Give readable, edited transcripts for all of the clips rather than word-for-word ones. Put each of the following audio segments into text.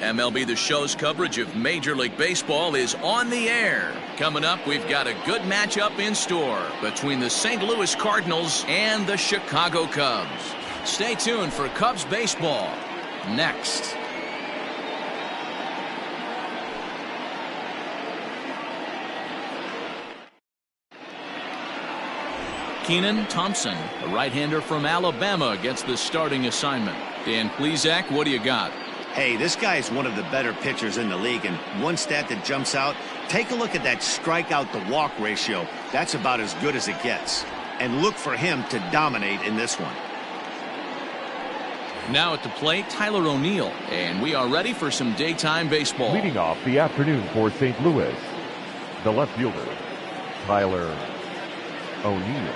MLB The Show's coverage of Major League Baseball is on the air. Coming up, we've got a good matchup in store between the St. Louis Cardinals and the Chicago Cubs. Stay tuned for Cubs baseball next. Keenan Thompson, a right-hander from Alabama, gets the starting assignment. Dan Plesac, what do you got? Hey, this guy is one of the better pitchers in the league, and one stat that jumps out, take a look at that strikeout to walk ratio. That's about as good as it gets. And look for him to dominate in this one. Now at the plate, Tyler O'Neill, and we are ready for some daytime baseball. Leading off the afternoon for St. Louis, the left fielder, Tyler O'Neill.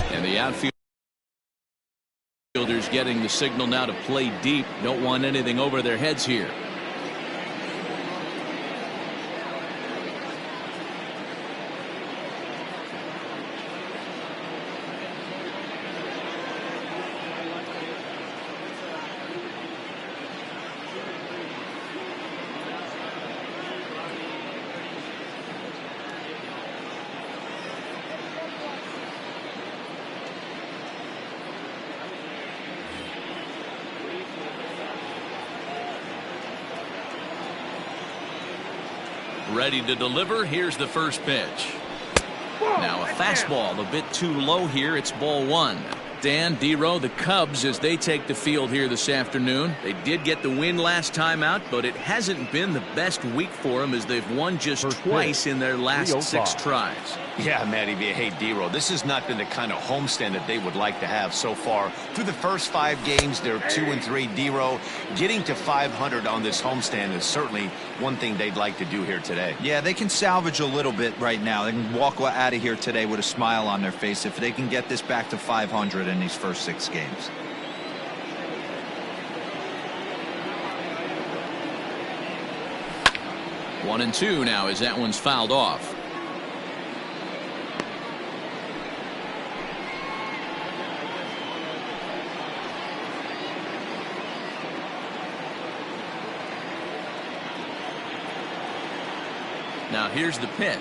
And the outfielders getting the signal now to play deep. Don't want anything over their heads here. Ready to deliver. Here's the first pitch. Now a fastball a bit too low here. It's ball one. Dan, D-Row, the Cubs, as they take the field here this afternoon. They did get the win last time out, but it hasn't been the best week for them as they've won just twice in their last 6 tries. Yeah, Matty V. Hey, D-Row, this has not been the kind of homestand that they would like to have so far. Through the first 5 games, they're 2-3. D-Row, getting to 500 on this homestand is certainly one thing they'd like to do here today. Yeah, they can salvage a little bit right now. They can walk out of here today with a smile on their face if they can get this back to 500 in these first 6 games. One and two now as that one's fouled off. Now here's the pitch.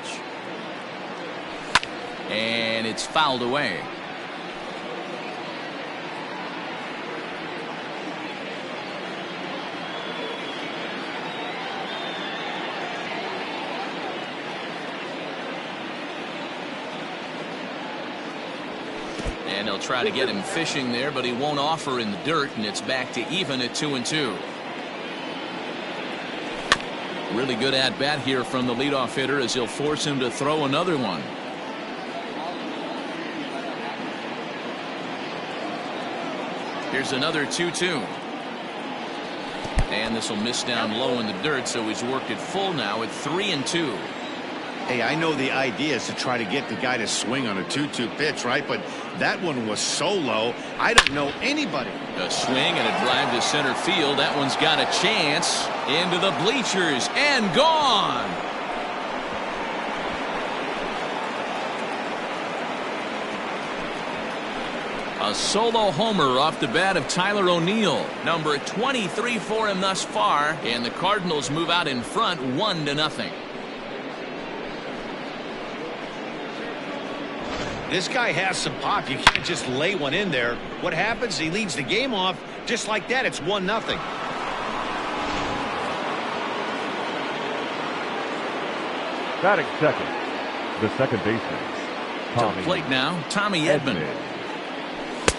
And it's fouled away. And they'll try to get him fishing there, but he won't offer in the dirt, and it's back to even at 2-2. Really good at-bat here from the leadoff hitter as he'll force him to throw another one. Here's another 2-2. And this will miss down low in the dirt, so he's worked it full now at 3-2. Hey, I know the idea is to try to get the guy to swing on a 2-2 pitch, right? But that one was so low, I don't know anybody. A swing and a drive to center field. That one's got a chance. Into the bleachers and gone. A solo homer off the bat of Tyler O'Neill. Number 23 for him thus far. And the Cardinals move out in front 1-0. This guy has some pop. You can't just lay one in there. What happens? He leads the game off just like that. It's 1-0. Batting second, the second baseman, to the plate now, Tommy Edman.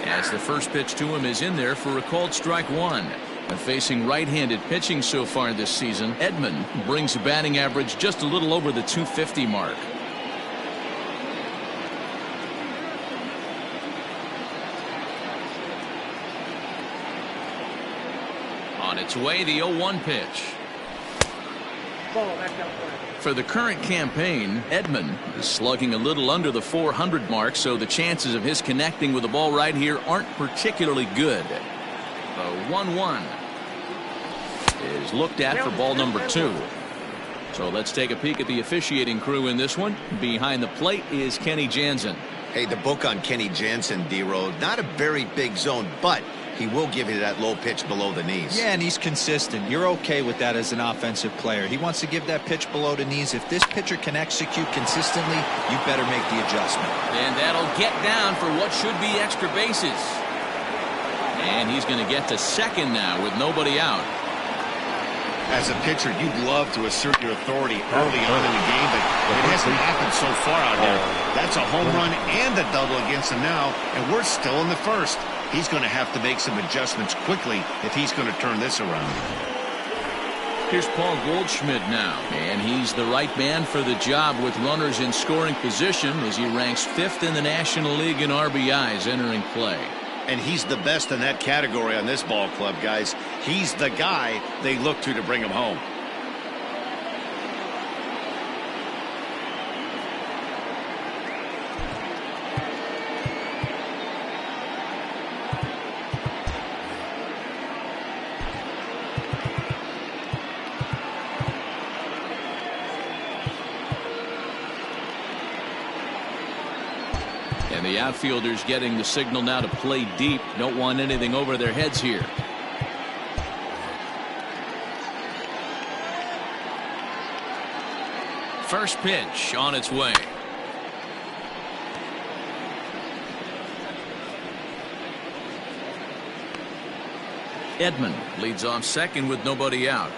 As the first pitch to him is in there for a called strike one. And facing right-handed pitching so far this season, Edman brings a batting average just a little over the 250 mark. On its way, the 0-1 pitch. For the current campaign, Edman is slugging a little under the 400 mark, so the chances of his connecting with the ball right here aren't particularly good. The 1-1 is looked at for ball number 2. So let's take a peek at the officiating crew in this one. Behind the plate is Kenny Jansen. Hey, the book on Kenny Jansen, D-Row, not a very big zone, but he will give you that low pitch below the knees. Yeah, and he's consistent. You're okay with that as an offensive player. He wants to give that pitch below the knees. If this pitcher can execute consistently, you better make the adjustment. And that'll get down for what should be extra bases. And he's going to get to second now with nobody out. As a pitcher, you'd love to assert your authority early on in the game, but it hasn't happened so far out there. That's a home run and a double against him now, and we're still in the first. He's going to have to make some adjustments quickly if he's going to turn this around. Here's Paul Goldschmidt now, and he's the right man for the job with runners in scoring position as he ranks 5th in the National League in RBIs entering play. And he's the best in that category on this ball club, guys. He's the guy they look to bring him home. And the outfielders getting the signal now to play deep. Don't want anything over their heads here. First pitch on its way. Edman leads off second with nobody out.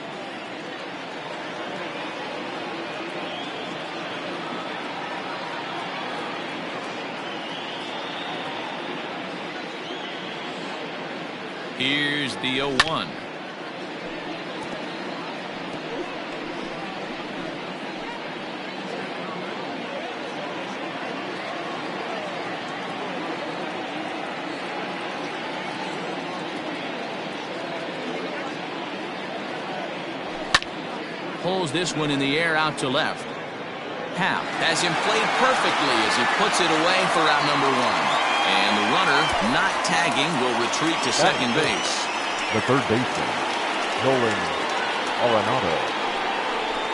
Here's the 0-1. Pulls this one in the air out to left. Happ has him played perfectly as he puts it away for out number 1. And the runner, not tagging, will retreat to second base. The third baseman, Nolan Arenado.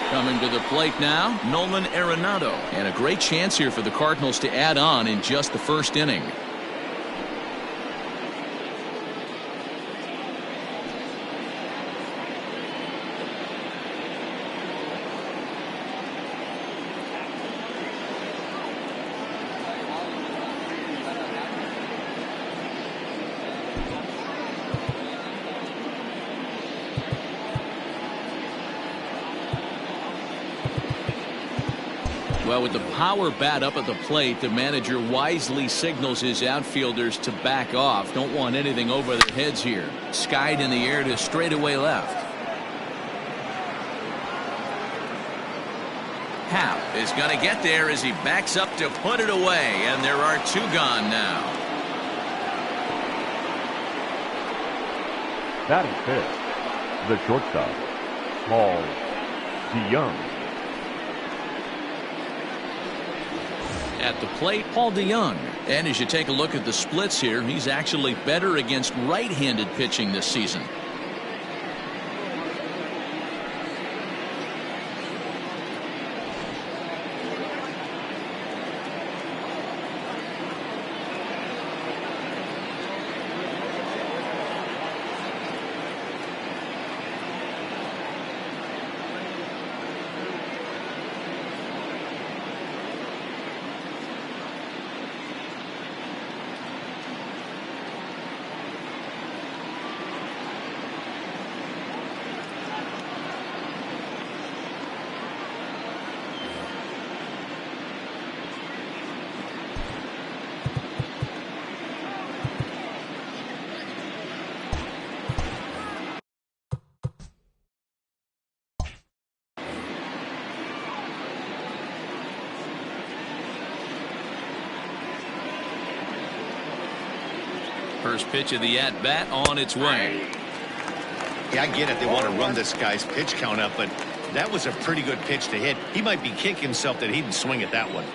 Coming to the plate now, Nolan Arenado. And a great chance here for the Cardinals to add on in just the first inning. Well, with the power bat up at the plate, the manager wisely signals his outfielders to back off. Don't want anything over their heads here. Skied in the air to straightaway left. Happ is going to get there as he backs up to put it away, and there are 2 gone now. Batting fifth, the shortstop, Paul DeYoung. At the plate, Paul DeYoung. And as you take a look at the splits here, he's actually better against right-handed pitching this season. First pitch of the at-bat on its way. Yeah, I get it. They want to run this guy's pitch count up, but that was a pretty good pitch to hit. He might be kicking himself that he didn't swing at that one.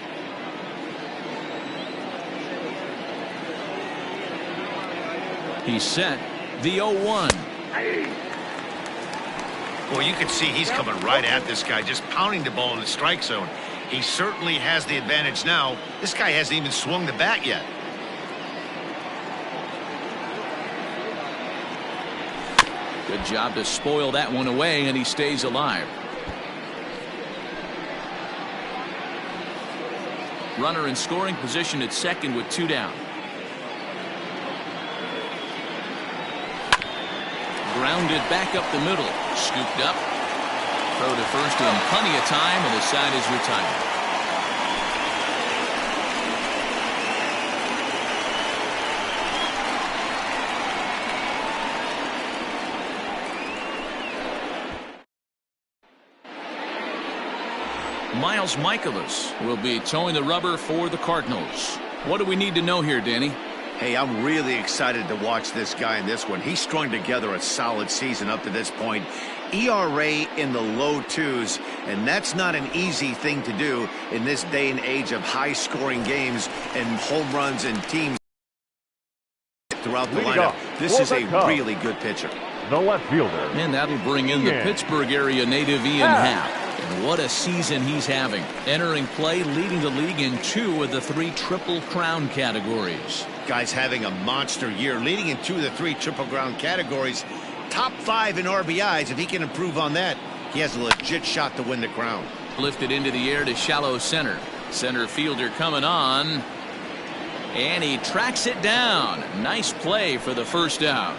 He's set. The 0-1. Well, you can see he's coming right at this guy, just pounding the ball in the strike zone. He certainly has the advantage now. This guy hasn't even swung the bat yet. Good job to spoil that one away, and he stays alive. Runner in scoring position at second with 2 down. Grounded back up the middle. Scooped up. Throw to first in plenty of time, and the side is retired. Mikolas will be towing the rubber for the Cardinals. What do we need to know here, Danny? Hey, I'm really excited to watch this guy in this one. He's strung together a solid season up to this point. ERA in the low 2s, and that's not an easy thing to do in this day and age of high-scoring games and home runs and teams throughout the lineup. This is a really good pitcher. The left fielder. And that'll bring in the Pittsburgh area native Ian Happ. And what a season he's having. Entering play, leading the league in 2 of the 3 Triple Crown categories. Guy's having a monster year, leading in 2 of the 3 Triple Crown categories. Top 5 in RBIs. If he can improve on that, he has a legit shot to win the crown. Lifted into the air to shallow center. Center fielder coming on. And he tracks it down. Nice play for the first out.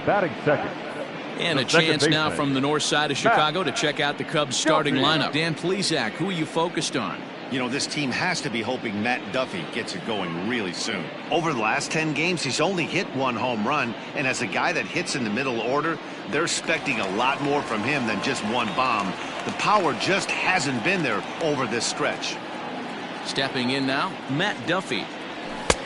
Batting second. And a chance now from the north side of Chicago to check out the Cubs starting lineup. Dan Plesac, who are you focused on? You know, this team has to be hoping Matt Duffy gets it going really soon. Over the last 10 games, he's only hit 1 home run, and as a guy that hits in the middle order, they're expecting a lot more from him than just 1 bomb. The power just hasn't been there over this stretch. Stepping in now, Matt Duffy.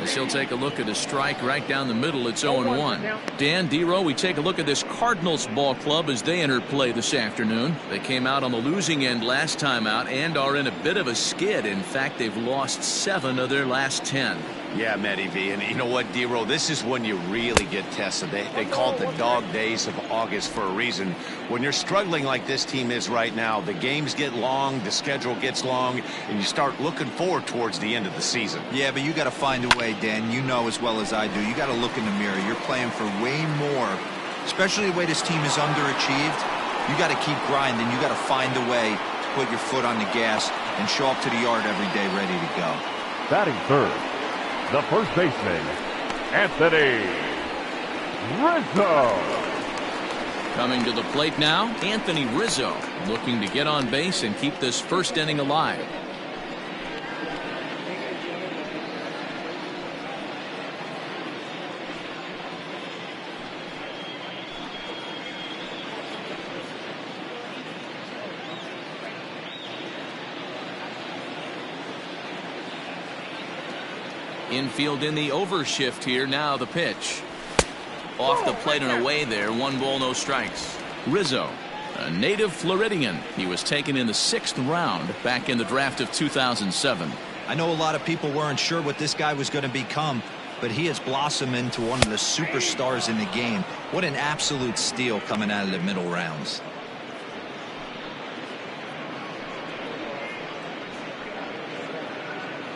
As he'll take a look at a strike right down the middle. It's 0-1. Dan, D-Row, we take a look at this Cardinals ball club as they enter play this afternoon. They came out on the losing end last time out and are in a bit of a skid. In fact, they've lost 7 of their last 10. Yeah, Matty V. And you know what, D-Row? This is when you really get tested. They call it the dog days of August for a reason. When you're struggling like this team is right now, the games get long, the schedule gets long, and you start looking forward towards the end of the season. Yeah, but you got to find a way, Dan. You know as well as I do. You got to look in the mirror. You're playing for way more, especially the way this team is underachieved. You got to keep grinding. You got to find a way to put your foot on the gas and show up to the yard every day ready to go. Batting third, the first baseman, Anthony Rizzo. Coming to the plate now, Anthony Rizzo, looking to get on base and keep this first inning alive. Infield in the overshift here. Now the pitch. Off the plate and away there. 1 ball, no strikes. Rizzo, a native Floridian. He was taken in the 6th round back in the draft of 2007. I know a lot of people weren't sure what this guy was going to become, but he has blossomed into one of the superstars in the game. What an absolute steal coming out of the middle rounds.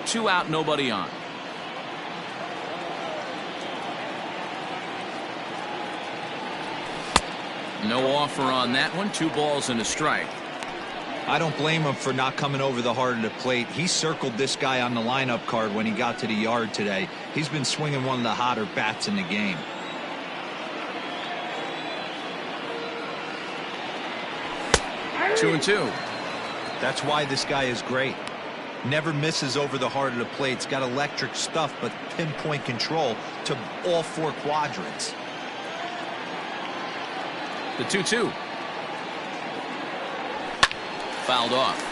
Two out, nobody on. No offer on that one. 2 balls and a strike. I don't blame him for not coming over the heart of the plate. He circled this guy on the lineup card when he got to the yard today. He's been swinging one of the hotter bats in the game. Two and two. That's why this guy is great. Never misses over the heart of the plate. He's got electric stuff, but pinpoint control to all 4 quadrants. The 2-2. Fouled off.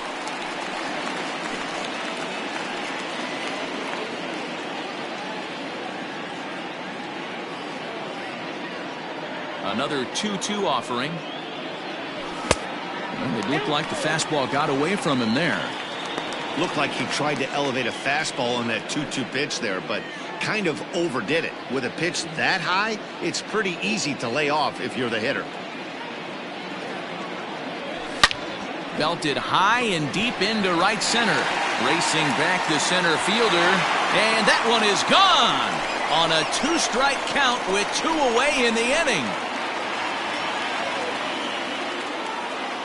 Another 2-2 offering. And it looked like the fastball got away from him there. Looked like he tried to elevate a fastball on that 2-2 pitch there, but kind of overdid it. With a pitch that high, it's pretty easy to lay off if you're the hitter. Belted high and deep into right center. Racing back the center fielder. And that one is gone on a 2-strike count with 2 away in the inning.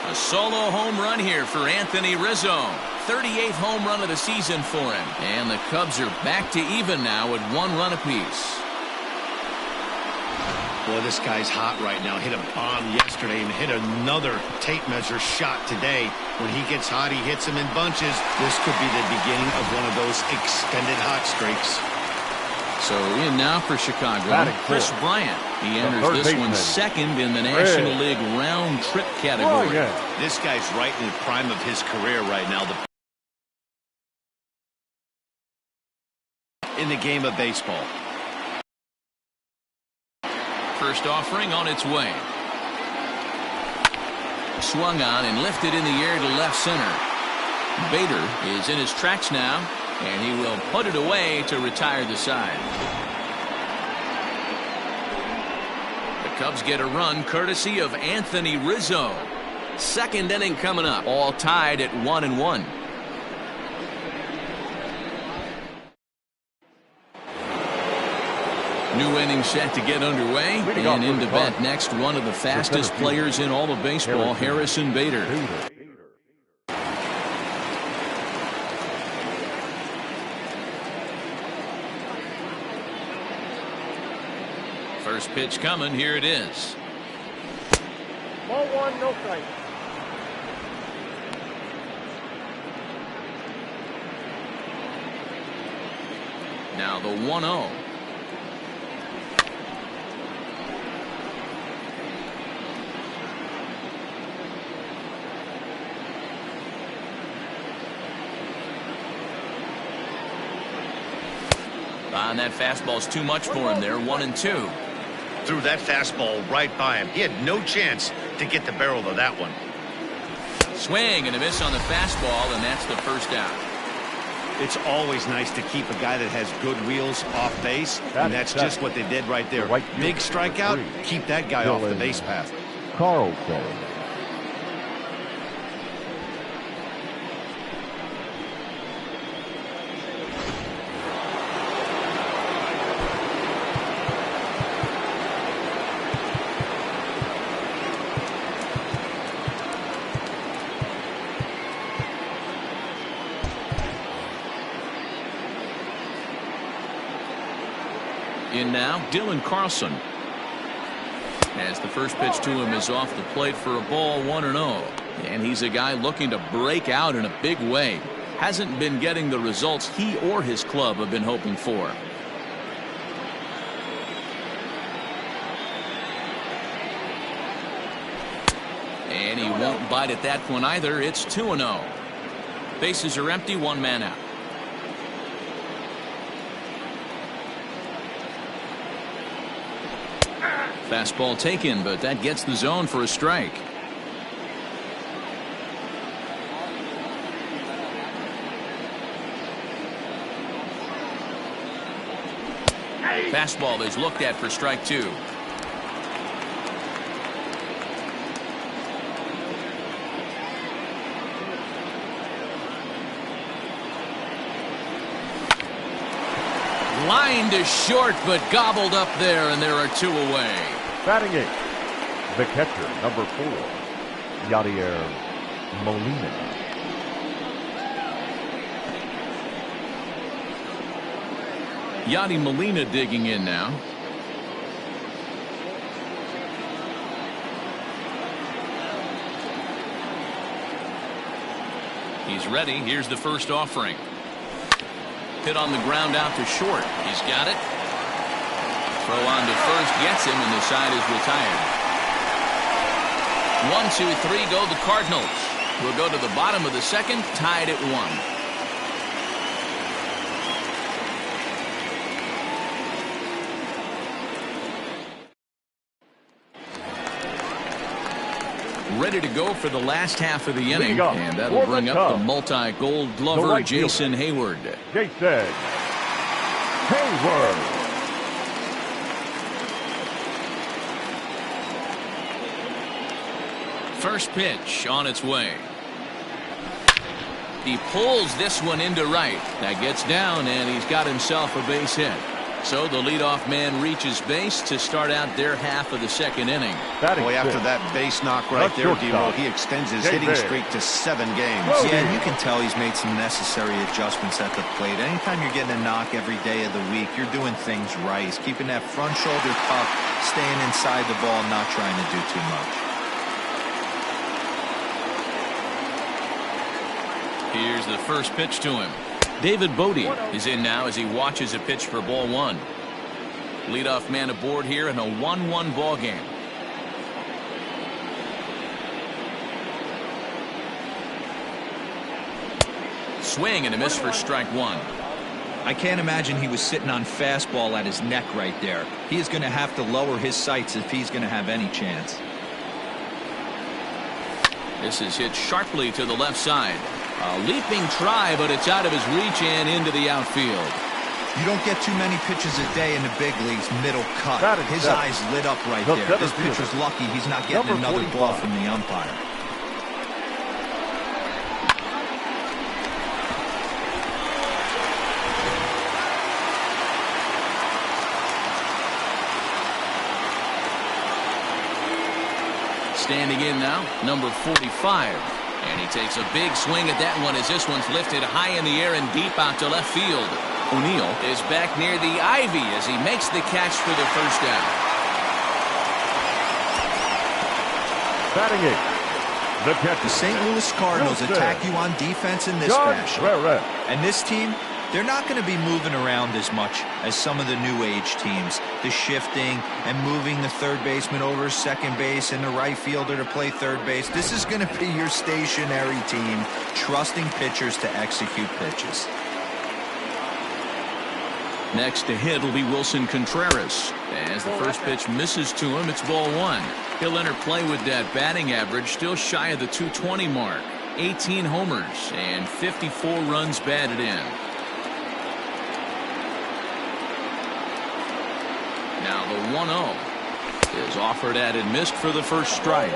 A solo home run here for Anthony Rizzo. 38th home run of the season for him. And the Cubs are back to even now at 1 run apiece. Boy, this guy's hot right now. Hit a bomb yesterday and hit another tape measure shot today. When he gets hot, he hits them in bunches. This could be the beginning of one of those extended hot streaks. So in now for Chicago, Chris Bryant. He enters this one second in the National League round trip category. This guy's right in the prime of his career right now. In the game of baseball. First offering on its way. Swung on and lifted in the air to left center. Bader is in his tracks now, and he will put it away to retire the side. The Cubs get a run courtesy of Anthony Rizzo. Second inning coming up, all tied at 1-1. New inning set to get underway, and into bat next, one of the fastest players in all of baseball, Harrison Bader. First pitch coming, here it is. Ball 1, no strike. Now the 1-0. And that fastball's too much for him there. 1-2. Threw that fastball right by him. He had no chance to get the barrel of that one. Swing and a miss on the fastball, and that's the first out. It's always nice to keep a guy that has good wheels off base, and that's just what they did right there. Big strikeout, keep that guy off the base path. Carlson. In now, Dylan Carlson. As the first pitch to him is off the plate for a ball, 1-0. And he's a guy looking to break out in a big way. Hasn't been getting the results he or his club have been hoping for. And he won't bite at that one either. It's 2-0. Bases are empty, 1 man out. Fastball taken, but that gets the zone for a strike. Fastball is looked at for strike 2. Lined to short, but gobbled up there, and there are 2 away. Batting 8, the catcher, number 4, Yadier Molina. Yadi Molina digging in now. He's ready. Here's the first offering. Hit on the ground out to short. He's got it. Throw on to first gets him, and the side is retired. 1, 2, 3 go the Cardinals. We'll go to the bottom of the second, tied at 1. Ready to go for the last half of the inning, and that'll bring up the multi-gold glover, Jason Hayward. Jason Hayward. First pitch on its way. He pulls this one into right. That gets down, and he's got himself a base hit. So the leadoff man reaches base to start out their half of the second inning. Boy, after that base knock right there, D-Roll, he extends his hitting streak to 7 games. Yeah, and you can tell he's made some necessary adjustments at the plate. Anytime you're getting a knock every day of the week, you're doing things right. He's keeping that front shoulder tucked, staying inside the ball, not trying to do too much. Here's the first pitch to him. David Bodie is in now as he watches a pitch for ball 1. Leadoff man aboard here in a 1-1 ball game. Swing and a miss for strike 1. I can't imagine he was sitting on fastball at his neck right there. He is going to have to lower his sights if he's going to have any chance. This is hit sharply to the left side. A leaping try, but it's out of his reach and into the outfield. You don't get too many pitches a day in the big leagues, middle cut. His eyes lit up right there. This pitcher's lucky he's not getting another ball from the umpire. Standing in now, number 45. And he takes a big swing at that one as this one's lifted high in the air and deep out to left field. O'Neill is back near the ivy as he makes the catch for the first out. Batting 8. The catcher. The St. Louis Cardinals attack you on defense in this fashion. And this team, they're not going to be moving around as much as some of the new age teams. The shifting and moving the third baseman over second base and the right fielder to play third base. This is going to be your stationary team, trusting pitchers to execute pitches. Next to hit will be Wilson Contreras. As the first pitch misses to him, it's ball 1. He'll enter play with that batting average still shy of the 220 mark. 18 homers and 54 runs batted in. Now the 1-0 is offered at and missed for the first strike.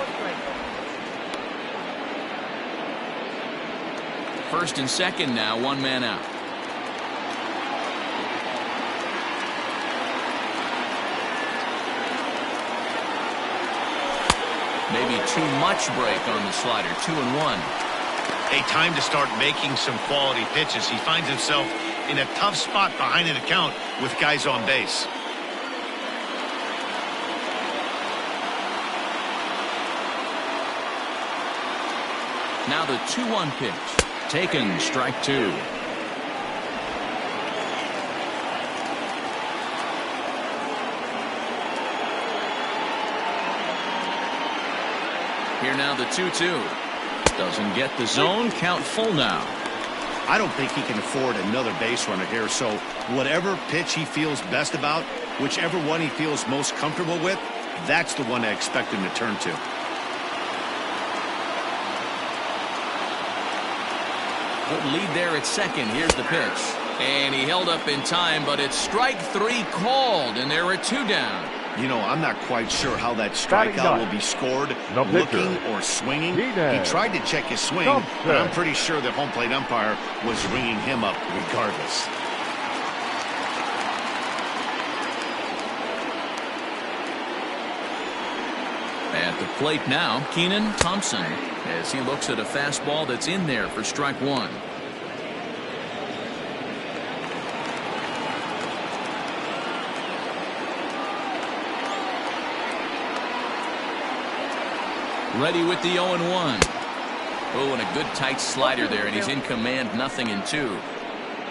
First and second now, 1 man out. Maybe too much break on the slider. 2-1. A time to start making some quality pitches. He finds himself in a tough spot behind an account with guys on base. Now the 2-1 pitch. Taken, strike 2. Here now the 2-2. Doesn't get the zone. Count full now. I don't think he can afford another base runner here, so whatever pitch he feels best about, whichever one he feels most comfortable with, that's the one I expect him to turn to. Good lead there at second. Here's the pitch. And he held up in time, but it's strike 3 called, and there are 2 down. You know, I'm not quite sure how that strikeout will be scored, looking or swinging. He tried to check his swing, but I'm pretty sure the home plate umpire was ringing him up regardless. At the plate now, Keenan Thompson, as he looks at a fastball that's in there for strike 1. Ready with the 0-1. Oh, and a good tight slider there, and he's in command, 0-2.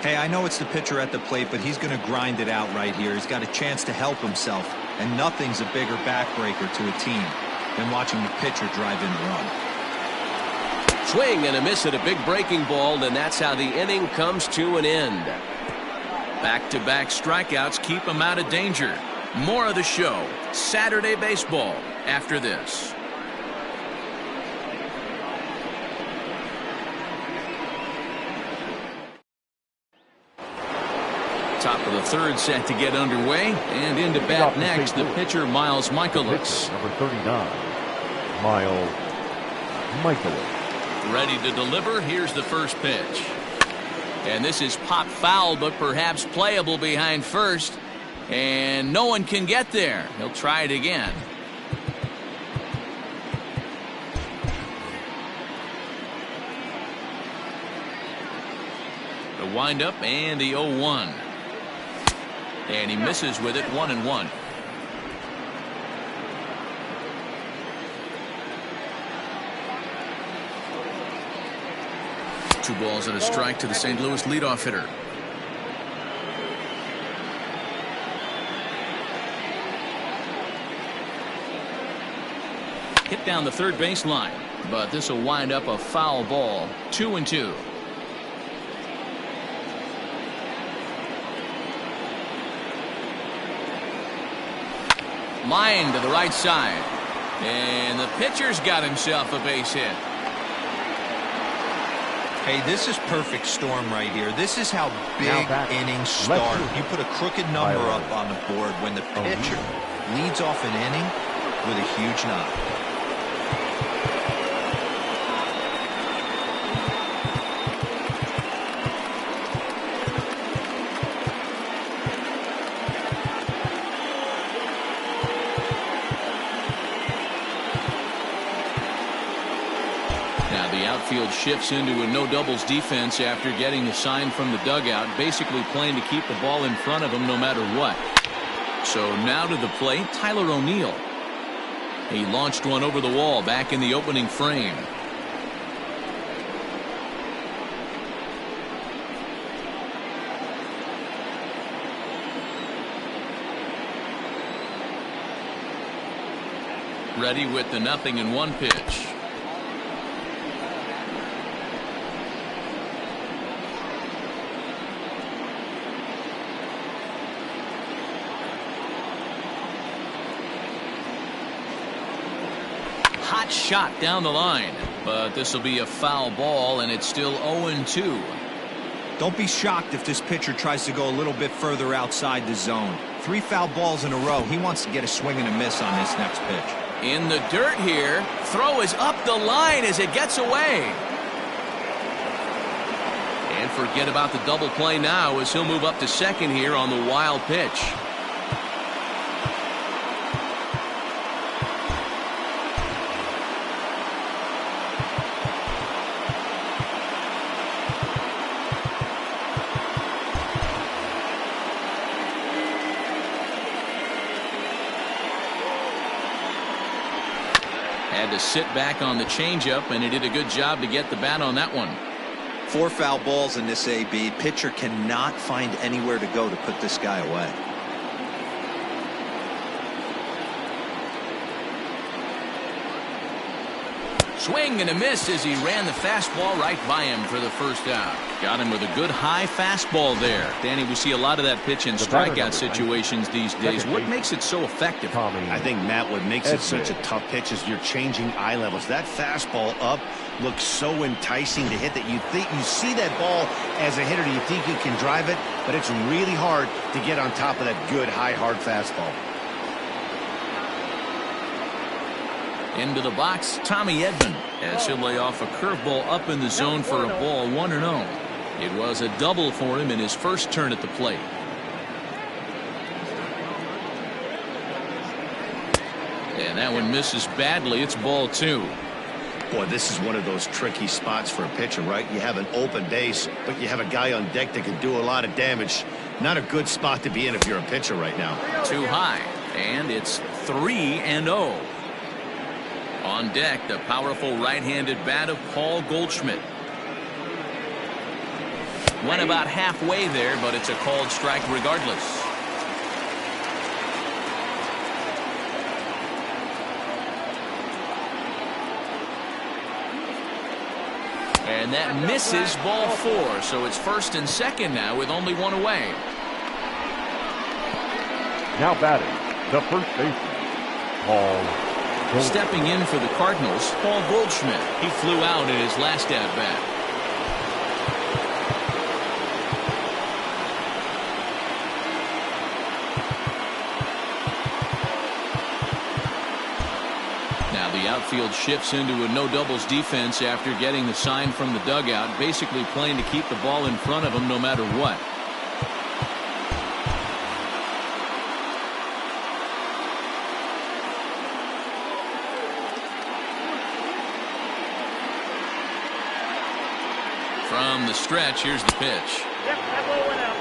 Hey, I know it's the pitcher at the plate, but he's going to grind it out right here. He's got a chance to help himself, and nothing's a bigger backbreaker to a team than watching the pitcher drive in a run. Swing and a miss at a big breaking ball, and that's how the inning comes to an end. Back-to-back strikeouts keep him out of danger. More of the show, Saturday baseball, after this. Top So the third set to get underway, and into bat next, the pitcher Miles Mikolas. Number 39, Miles Mikolas. Ready to deliver. Here's the first pitch. And this is pop foul, but perhaps playable behind first. And no one can get there. He'll try it again. The windup and the 0-1. And he misses with it, 1-1. Two balls and a strike to the St. Louis leadoff hitter. Hit down the third baseline, but this will wind up a foul ball. 2-2. Line to the right side, and the pitcher's got himself a base hit. Hey, this is perfect storm right here. This is how big innings start. You put a crooked number up on the board when the pitcher leads off an inning with a huge knock. Field shifts into a no doubles defense after getting a sign from the dugout, basically playing to keep the ball in front of him no matter what. So now to the plate, Tyler O'Neill. He launched one over the wall back in the opening frame. Ready with the 0-1 pitch. Hot shot down the line, but this will be a foul ball, and it's still 0-2. Don't be shocked if this pitcher tries to go a little bit further outside the zone. 3 foul balls in a row. He wants to get a swing and a miss on this next pitch. In the dirt here. Throw is up the line as it gets away. And forget about the double play now as he'll move up to second here on the wild pitch. Had to sit back on the changeup, and he did a good job to get the bat on that one. 4 foul balls in this AB. Pitcher cannot find anywhere to go to put this guy away. Swing and a miss as he ran the fastball right by him for the first out. Got him with a good high fastball there. Danny, we see a lot of that pitch in strikeout situations these days. What makes it so effective? I think, Matt, what makes it such a tough pitch is you're changing eye levels. That fastball up looks so enticing to hit that you see that ball as a hitter. You think you can drive it, but it's really hard to get on top of that good high hard fastball. Into the box, Tommy Edman, as he'll lay off a curveball up in the zone for a ball, 1-0. It was a double for him in his first turn at the plate. And that one misses badly. It's ball 2. Boy, this is one of those tricky spots for a pitcher, right? You have an open base, but you have a guy on deck that can do a lot of damage. Not a good spot to be in if you're a pitcher right now. Too high, and it's 3-0. On deck, the powerful right-handed bat of Paul Goldschmidt. Went about halfway there, but it's a called strike regardless. And that misses, ball 4. So it's first and second now with only one away. Now batting, the first baseman, Paul Goldschmidt. Stepping in for the Cardinals, Paul Goldschmidt. He flew out in his last at-bat. Now the outfield shifts into a no doubles defense after getting the sign from the dugout, basically playing to keep the ball in front of them no matter what. From the stretch, here's the pitch. Yep, that ball went out.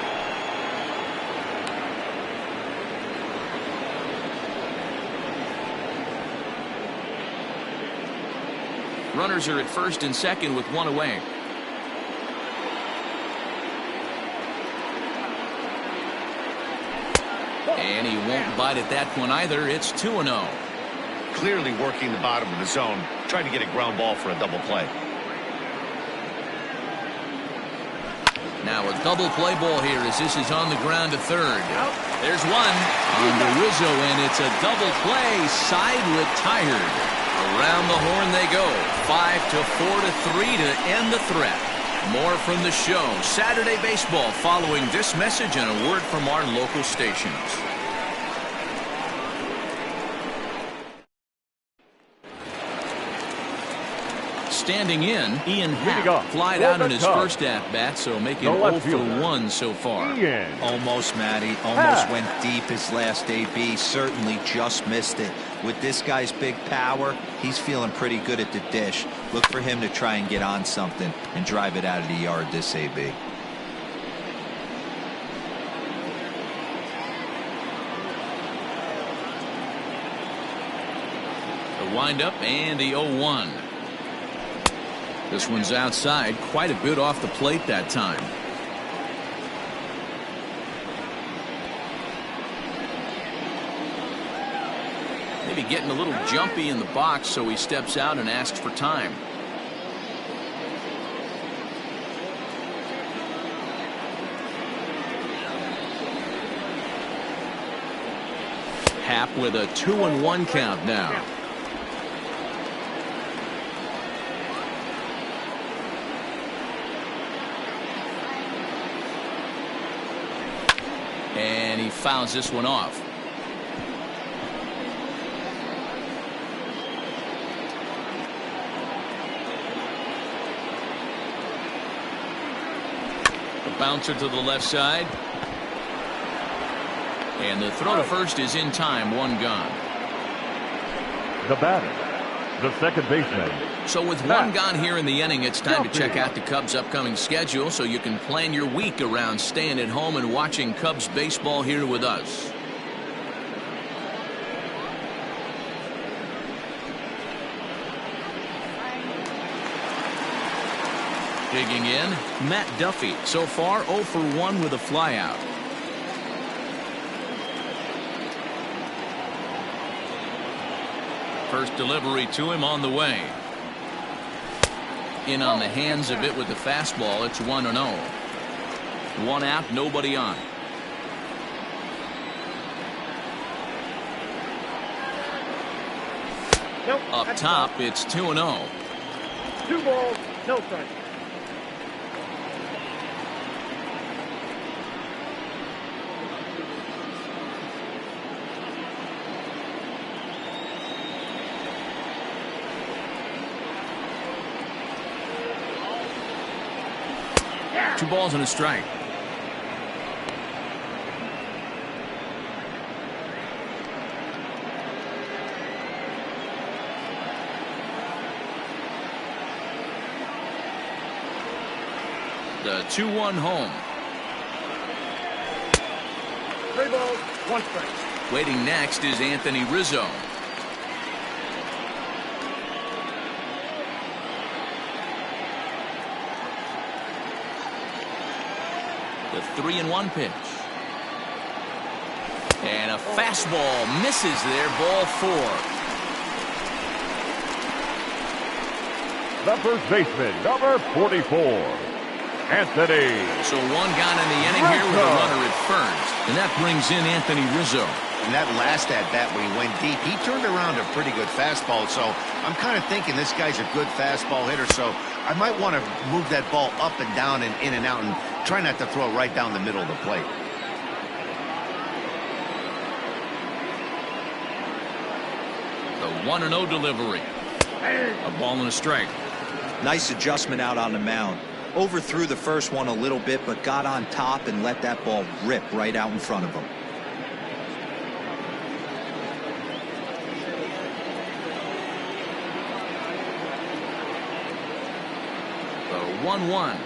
Runners are at first and second with one away. And he won't bite at that one either. It's 2-0. Clearly working the bottom of the zone, trying to get a ground ball for a double play. Now a double play ball here as this is on the ground to third. There's one on the Rizzo, and it's a double play. Side retired. Around the horn they go. 5-4-3 to end the threat. More from the show. Saturday Baseball following this message and a word from our local stations. Standing in, Ian Happ flied out in his first at-bat, so making 0 for 1 so far. Almost, Matty. Almost went deep his last AB. Certainly just missed it. With this guy's big power, he's feeling pretty good at the dish. Look for him to try and get on something and drive it out of the yard this AB. The windup and the 0-1. This one's outside, quite a bit off the plate that time. Maybe getting a little jumpy in the box, so he steps out and asks for time. Happ with a 2-1 count now. And he fouls this one off. The bouncer to the left side. And the throw to first is in time. One gone. The batter, the second baseman. So with one gone here in the inning, it's time to check out the Cubs' upcoming schedule so you can plan your week around staying at home and watching Cubs baseball here with us. Digging in, Matt Duffy. So far 0 for 1 with a flyout. First delivery to him on the way. In on the hands of it with the fastball. It's 1-0. One out, nobody on. Nope, Up top, it's 2-0. 2 balls, no strikes. Yeah. 2 balls and a strike. The 2-1 home. 3 balls, 1 strike. Waiting next is Anthony Rizzo. The 3-1 pitch. And a fastball misses there. Ball 4. The first baseman, number 44. Anthony. So 1 gone in the inning here with a runner at first. And that brings in Anthony Rizzo. And that last at-bat when he went deep, he turned around a pretty good fastball. So I'm kind of thinking this guy's a good fastball hitter. So I might want to move that ball up and down and in and out and try not to throw it right down the middle of the plate. The 1-0 delivery. A ball and a strike. Nice adjustment out on the mound. Overthrew the first one a little bit, but got on top and let that ball rip right out in front of him. The 1-1.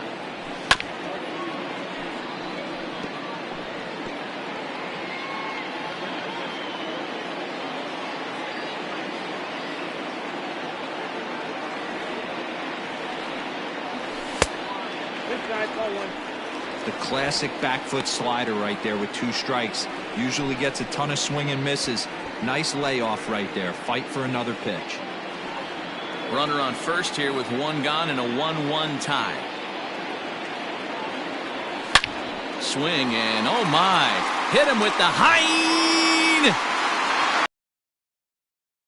The classic back foot slider right there with 2 strikes. Usually gets a ton of swing and misses. Nice layoff right there. Fight for another pitch. Runner on first here with 1 gone and a 1-1 tie. Swing and oh my. Hit him with the high.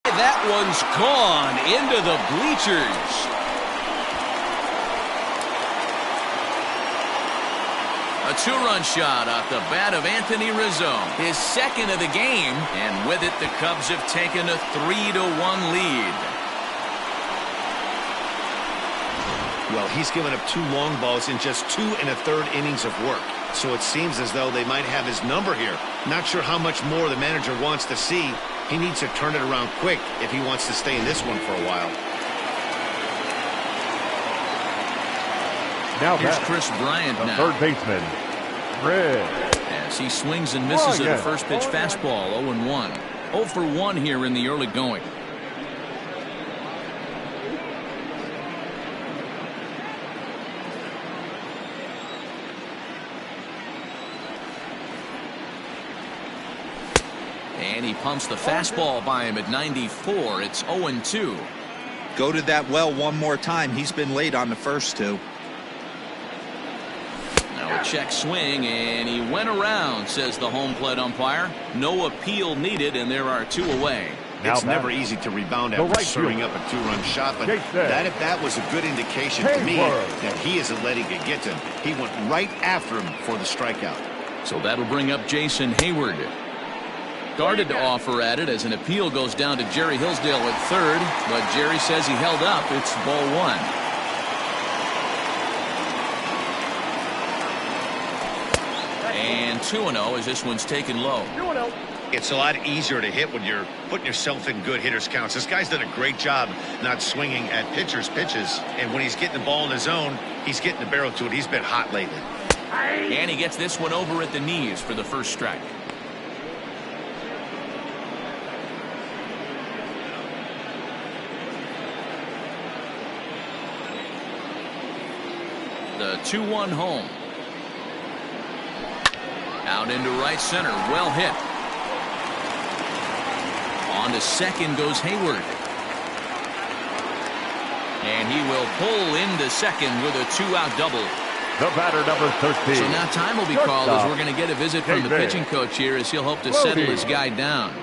That one's gone into the bleachers. A 2-run shot off the bat of Anthony Rizzo. His second of the game. And with it, the Cubs have taken a 3-1 lead. Well, he's given up 2 long balls in just 2 1/3 innings of work. So it seems as though they might have his number here. Not sure how much more the manager wants to see. He needs to turn it around quick if he wants to stay in this one for a while. Now Here's back, Chris Bryant the now. third baseman, Fred. As he swings and misses at a first pitch fastball. 0-1. 0 for 1 here in the early going. And he pumps the fastball by him at 94. It's 0-2. Go to that well one more time. He's been late on the first 2. Now a check swing, and he went around, says the home plate umpire. No appeal needed, and there are 2 away. It's never easy to rebound after serving up a 2-run shot, but that at bat was a good indication to me that he isn't letting it get to him. He went right after him for the strikeout. So that'll bring up Jason Hayward. Guarded to offer at it as an appeal goes down to Jerry Hillsdale at third, but Jerry says he held up. It's ball 1. And 2-0 as this one's taken low. 2-0. It's a lot easier to hit when you're putting yourself in good hitters counts. This guy's done a great job not swinging at pitchers' pitches, and when he's getting the ball in his zone, he's getting the barrel to it. He's been hot lately. And he gets this one over at the knees for the first strike. The 2-1 home. Out into right center. Well hit. On to second goes Hayward. And he will pull into second with a 2-out double. The batter, number 13. So now time will be called as we're going to get a visit from the pitching coach here as he'll hope to settle his guy down.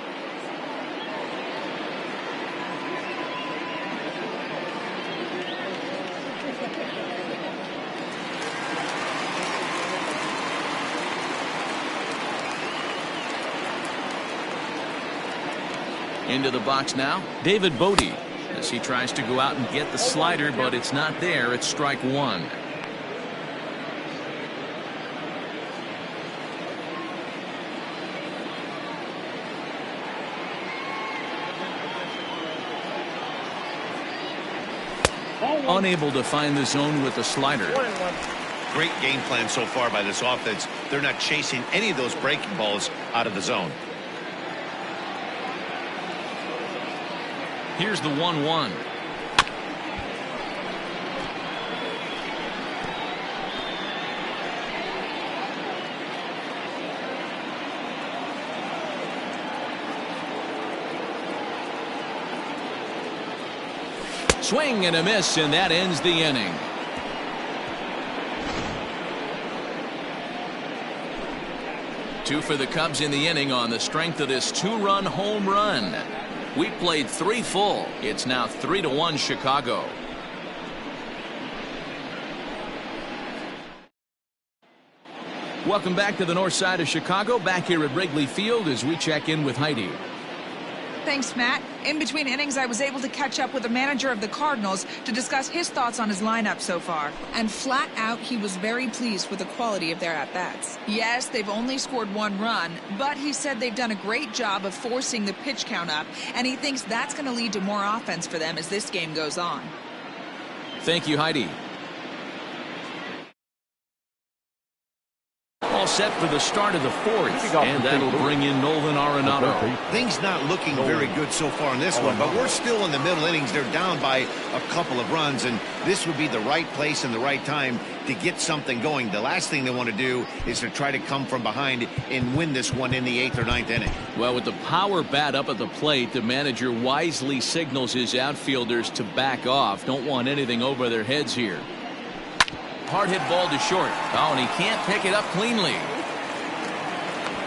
Into the box now, David Bodie, as he tries to go out and get the slider, but it's not there. It's strike 1. Unable to find the zone with the slider. 1-1. Great game plan so far by this offense. They're not chasing any of those breaking balls out of the zone. Here's the 1-1. Swing and a miss, and that ends the inning. Two for the Cubs in the inning on the strength of this 2-run home run. We played 3 full. It's now 3-1 Chicago. Welcome back to the north side of Chicago. Back here at Wrigley Field as we check in with Heidi. Thanks, Matt. In between innings, I was able to catch up with the manager of the Cardinals to discuss his thoughts on his lineup so far. And flat out, he was very pleased with the quality of their at-bats. Yes, they've only scored 1 run, but he said they've done a great job of forcing the pitch count up, and he thinks that's going to lead to more offense for them as this game goes on. Thank you, Heidi. All set for the start of the 4th, and that'll bring in Nolan Arenado. Things not looking very good so far in this one, but we're still in the middle innings. They're down by a couple of runs, and this would be the right place and the right time to get something going. The last thing they want to do is to try to come from behind and win this one in the 8th or 9th inning. Well, with the power bat up at the plate, the manager wisely signals his outfielders to back off. Don't want anything over their heads here. Hard hit ball to short. Oh, and he can't pick it up cleanly.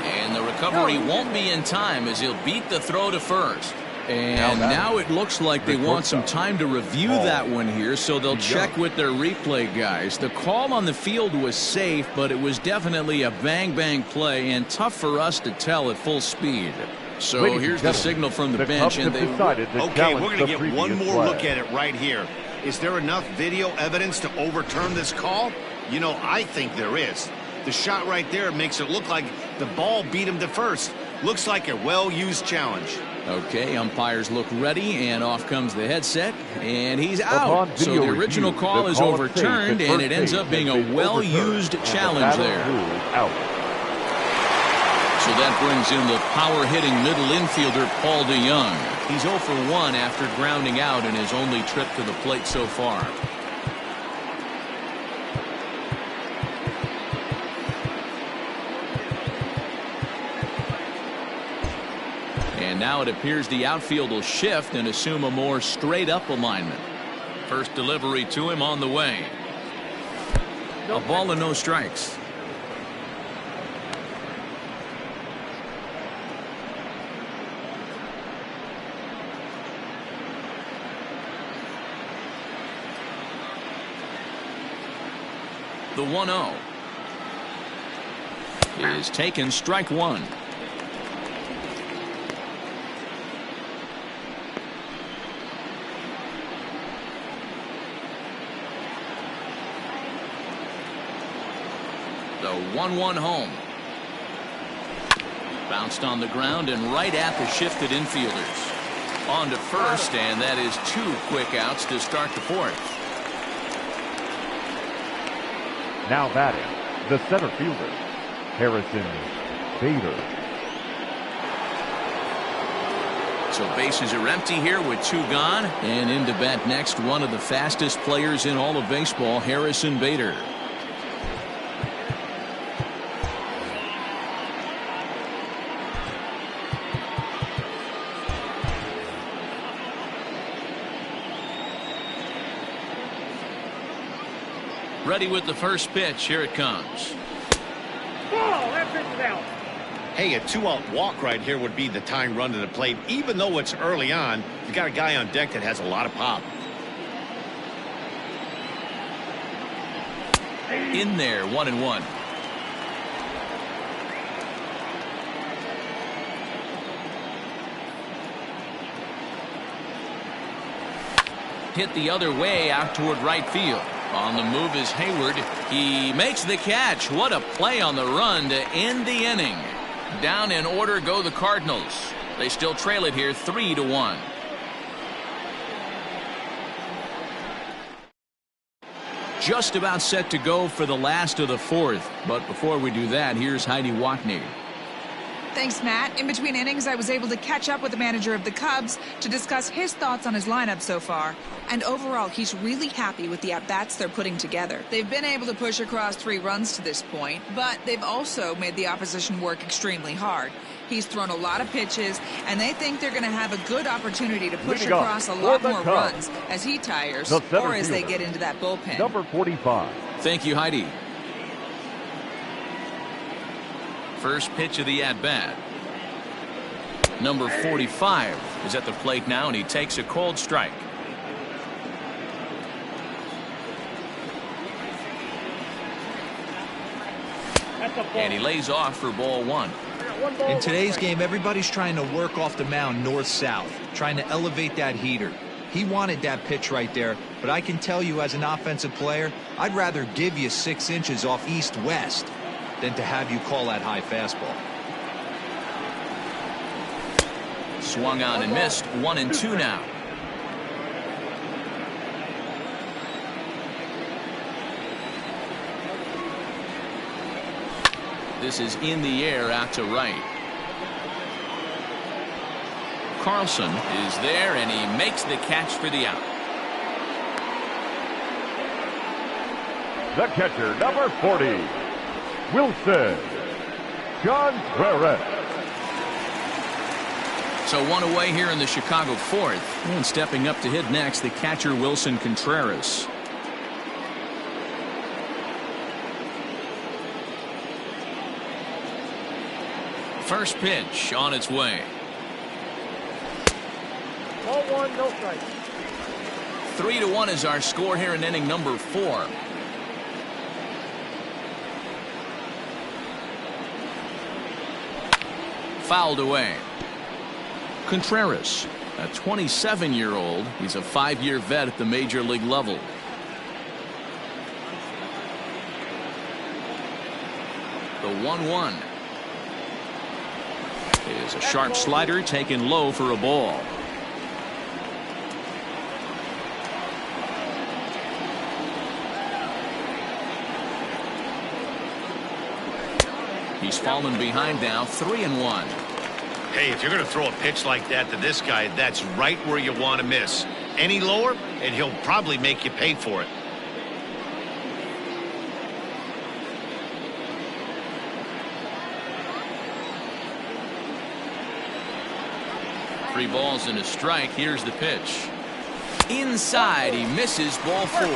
And the recovery won't be in time as he'll beat the throw to first. And now it looks like they want some time to review that one here, so they'll check with their replay guys. The call on the field was safe, but it was definitely a bang-bang play and tough for us to tell at full speed. So here's the signal from the bench. And okay, we're going to get one more look at it right here. Is there enough video evidence to overturn this call? You know, I think there is. The shot right there makes it look like the ball beat him to first. Looks like a well-used challenge. Okay, umpires look ready, and off comes the headset, and he's out. So the original call is overturned, and it ends up being a well-used challenge there. So that brings in the power-hitting middle infielder, Paul DeYoung. He's 0 for 1 after grounding out in his only trip to the plate so far. And now it appears the outfield will shift and assume a more straight-up alignment. First delivery to him on the way. A ball and no strikes. The 1-0 is taken, strike 1. The 1-1 home. Bounced on the ground and right at the shifted infielders. On to first, and that is 2 quick outs to start the 4th. Now batting, the center fielder, Harrison Bader. So bases are empty here with 2 gone. And in to bat next, one of the fastest players in all of baseball, Harrison Bader. Ready with the first pitch. Here it comes. Ball, that pitch is out. Hey, a 2-out walk right here would be the tying run to the plate. Even though it's early on, you got a guy on deck that has a lot of pop. In there, 1-1. Hit the other way out toward right field. On the move is Hayward. He makes the catch. What a play on the run to end the inning. Down in order go the Cardinals. They still trail it here 3-1. Just about set to go for the last of the 4th. But before we do that, here's Heidi Watney. Thanks, Matt. In between innings, I was able to catch up with the manager of the Cubs to discuss his thoughts on his lineup so far. And overall, he's really happy with the at-bats they're putting together. They've been able to push across 3 runs to this point, but they've also made the opposition work extremely hard. He's thrown a lot of pitches, and they think they're going to have a good opportunity to push across a lot more runs as he tires or as they get into that bullpen. Number 45. Thank you, Heidi. First pitch of the at-bat. Number 45 is at the plate now, and he takes a cold strike. And he lays off for ball 1. In today's game, everybody's trying to work off the mound north-south, trying to elevate that heater. He wanted that pitch right there, but I can tell you as an offensive player, I'd rather give you 6 inches off east-west than to have you call that high fastball. Swung on and missed. 1-2 now. This is in the air out to right. Carlson is there, and he makes the catch for the out. The catcher, number 40, Wilson Contreras. So one away here in the Chicago fourth. And stepping up to hit next, the catcher, Wilson Contreras. First pitch on its way. Ball 1, no strike. 3-1 is our score here in inning number 4. Fouled away. Contreras, a 27-year-old. He's a 5-year vet at the major league level. The 1-1 is a sharp slider taken low for a ball. He's fallen behind now, 3-1. Hey, if you're going to throw a pitch like that to this guy, that's right where you want to miss. Any lower, and he'll probably make you pay for it. Three balls and a strike. Here's the pitch. Inside, he misses, ball 4.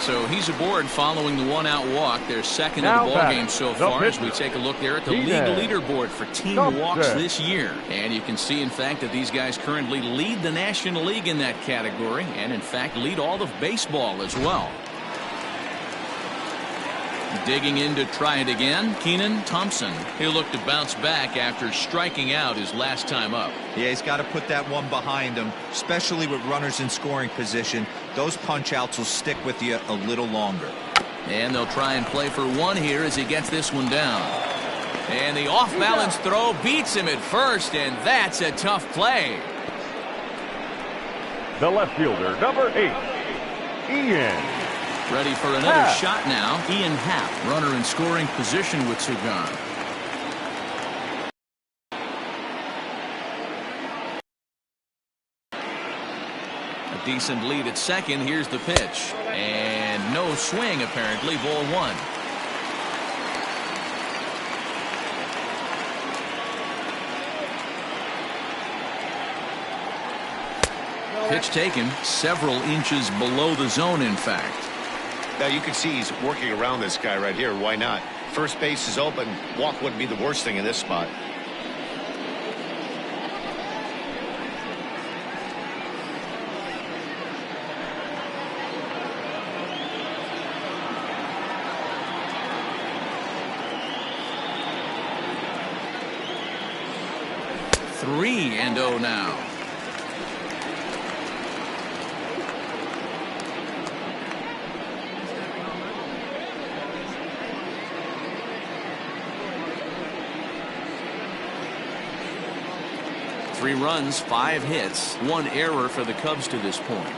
So he's aboard following the 1-out walk. Their second of the ball game so far as we take a look there at the league leaderboard for team walks this year. And you can see, in fact, that these guys currently lead the National League in that category and, in fact, lead all of baseball as well. Digging in to try it again, Thompson. He'll look to bounce back after striking out his last time up. Yeah, he's got to put that one behind him, especially with runners in scoring position. Those punch-outs will stick with you a little longer. And they'll try and play for one here as he gets this one down. And the off-balance throw beats him at first, and that's a tough play. The left fielder, number 8, Ian. Ready for another shot now. Ian Happ, runner in scoring position with 2 gone. A decent lead at second. Here's the pitch. And no swing, apparently. Ball 1. Pitch taken several inches below the zone, in fact. Now you can see he's working around this guy right here. Why not? First base is open. Walk wouldn't be the worst thing in this spot. Three and 0 now. Three runs, 5 hits, 1 error for the Cubs to this point.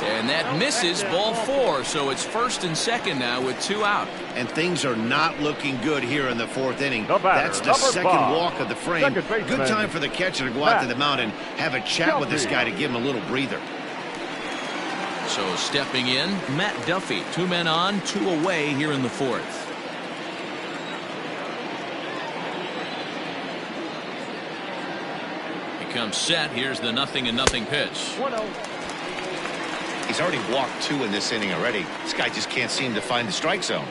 And that misses, ball 4. So it's first and second now with 2 out. And things are not looking good here in the 4th inning. That's the second walk of the frame. Good time for the catcher to go out to the mound and have a chat with this guy to give him a little breather. So stepping in, Matt Duffy. 2 men on, 2 away here in the 4th. Comes set. Here's the 0-0 pitch. 1-0. He's already walked 2 in this inning already. This guy just can't seem to find the strike zone.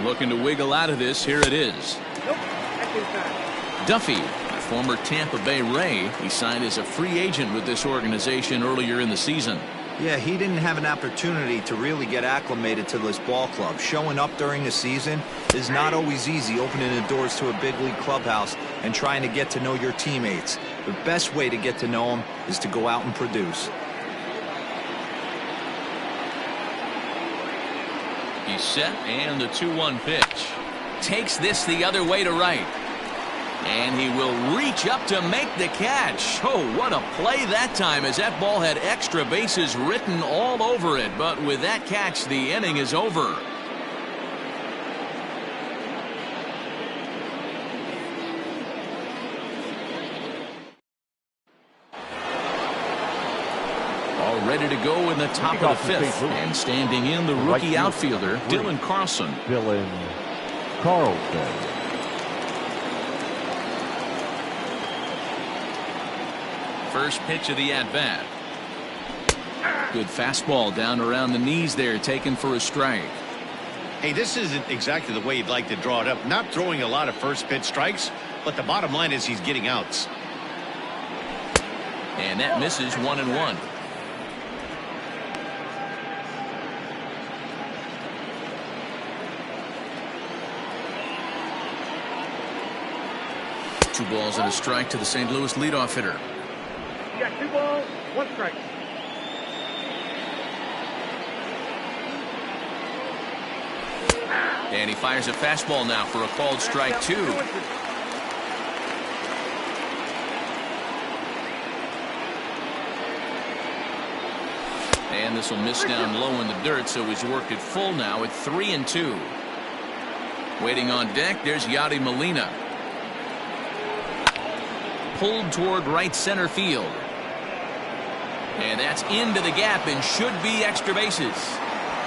Looking to wiggle out of this. Here it is. Nope. That's inside. Duffy, a former Tampa Bay Ray. He signed as a free agent with this organization earlier in the season. Yeah, he didn't have an opportunity to really get acclimated to this ball club. Showing up during the season is not always easy, opening the doors to a big league clubhouse and trying to get to know your teammates. The best way to get to know them is to go out and produce. He's set, and the 2-1 pitch. Takes this the other way to right. And he will reach up to make the catch. Oh, what a play that time, as that ball had extra bases written all over it. But with that catch, the inning is over. All ready to go in the top of the fifth. And standing in, the rookie outfielder, Dylan Carlson. Dylan Carlson. First pitch of the at-bat. Good fastball down around the knees there, taken for a strike. Hey, this isn't exactly the way you'd like to draw it up. Not throwing a lot of first pitch strikes, but the bottom line is he's getting outs. And that misses 1-1. Two balls and a strike to the St. Louis leadoff hitter. You got 2 balls, 1 strike. And he fires a fastball now for a called strike 2. And this will miss down low in the dirt, so he's worked it full now at 3-2. Waiting on deck, there's Yadi Molina. Pulled toward right center field. And that's into the gap and should be extra bases.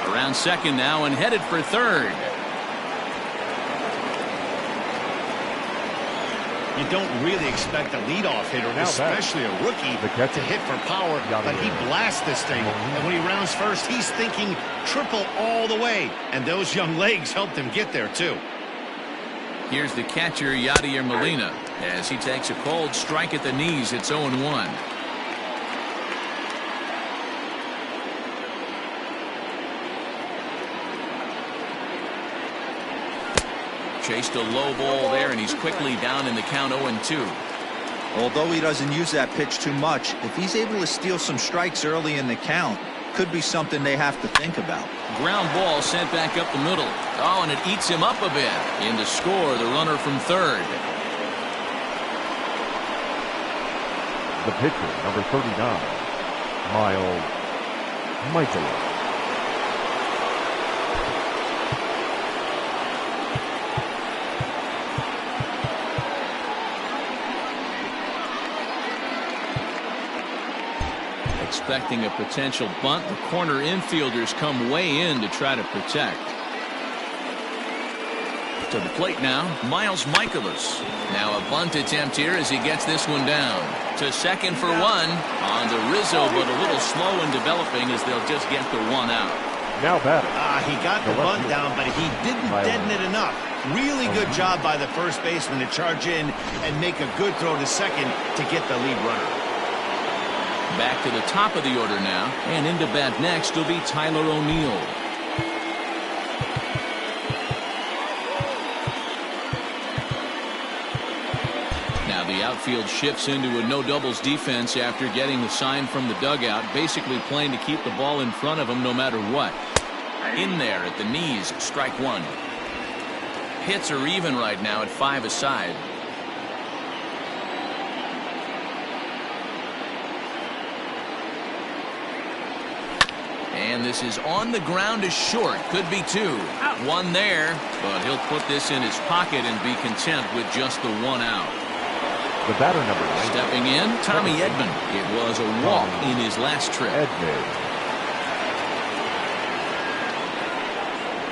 Around second now and headed for third. You don't really expect a leadoff hitter, especially a rookie, to hit for power, but he blasts this thing. And when he rounds first, he's thinking triple all the way. And those young legs helped him get there, too. Here's the catcher, Yadier Molina, as he takes a cold strike at the knees. It's 0-1. Chased a low ball there, and he's quickly down in the count 0-2. Although he doesn't use that pitch too much, if he's able to steal some strikes early in the count, could be something they have to think about. Ground ball sent back up the middle. Oh, and it eats him up a bit. In to score, the runner from third. The pitcher, number 39, Mikolas. Expecting a potential bunt, the corner infielders come way in to try to protect. To the plate now, Miles Mikolas. Now a bunt attempt here as he gets this one down. To second for one. On to Rizzo, but a little slow in developing as they'll just get the one out. Now batting. He got the bunt down, but he didn't deaden it enough. Really good job by the first baseman to charge in and make a good throw to second to get the lead runner. Back to the top of the order now, and into bat next will be Tyler O'Neill. Now the outfield shifts into a no doubles defense after getting the sign from the dugout, basically playing to keep the ball in front of him no matter what. In there at the knees, strike one. Hits are even right now at 5 aside. And this is on the ground is short. Could be 2. One there, but he'll put this in his pocket and be content with just the 1 out. The batter, number 9. Stepping in, Tommy Edman. It was a walk in his last trip.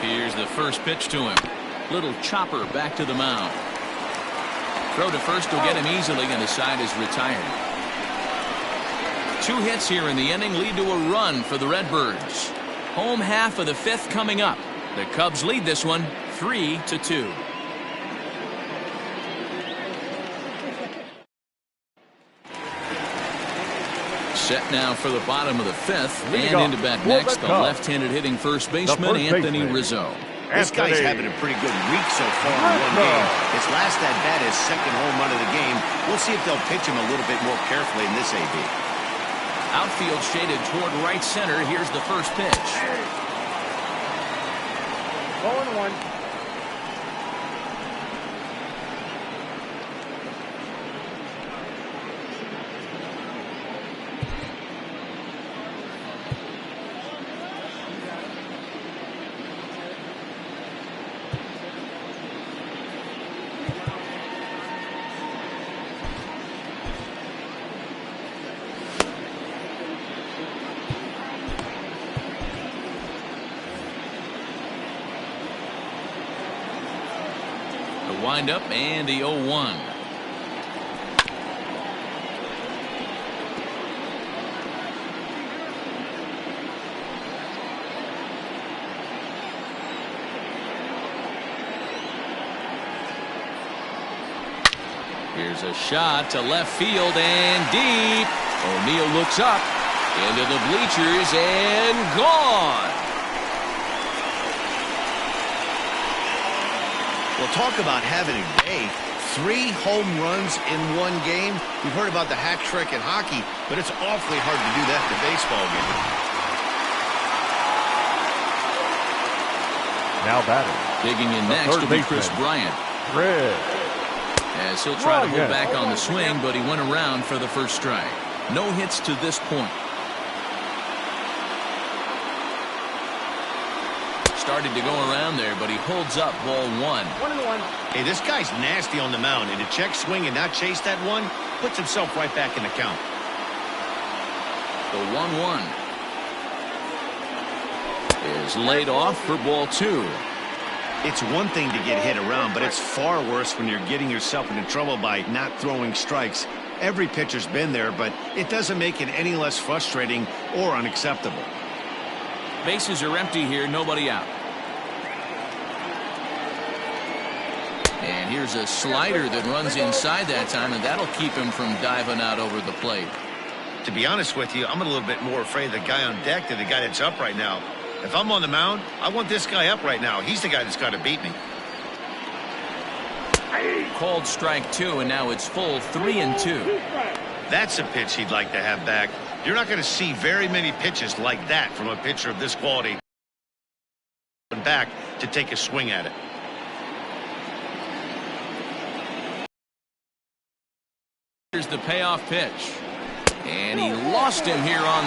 Here's the first pitch to him. Little chopper back to the mound. Throw to first will get him easily, and the side is retired. 2 hits here in the inning lead to a run for the Redbirds. Home half of the 5th coming up. The Cubs lead this one 3-2. Set now for the bottom of the fifth, and into bat next, the left-handed hitting first baseman, Anthony Rizzo. This guy's having a pretty good week so far in one game. His last at-bat is second home run of the game. We'll see if they'll pitch him a little bit more carefully in this AB. Outfield shaded toward right center. Here's the first pitch. 0-1. Wind up and the 0-1. Here's a shot to left field and deep. O'Neill looks up into the bleachers and gone. Well, talk about having a day. 3 home runs in one game. We've heard about the hack trick in hockey, but it's awfully hard to do that in a baseball game. Now batting. Digging in next will be Chris Bryant. As he'll try to hold back on the swing, but he went around for the first strike. No hits to this point. Started to go around there, but he holds up ball 1. 1-1. Hey, this guy's nasty on the mound, and to check swing and not chase that one puts himself right back in the count. The 1-1 is laid off for ball 2. It's one thing to get hit around, but it's far worse when you're getting yourself into trouble by not throwing strikes. Every pitcher's been there, but it doesn't make it any less frustrating or unacceptable. Bases are empty here, nobody out. And here's a slider that runs inside that time, and that'll keep him from diving out over the plate. To be honest with you, I'm a little bit more afraid of the guy on deck than the guy that's up right now. If I'm on the mound, I want this guy up right now. He's the guy that's got to beat me. Called strike 2, and now it's full 3-2. That's a pitch he'd like to have back. You're not going to see very many pitches like that from a pitcher of this quality. Back to take a swing at it. Here's the payoff pitch. And he lost him here on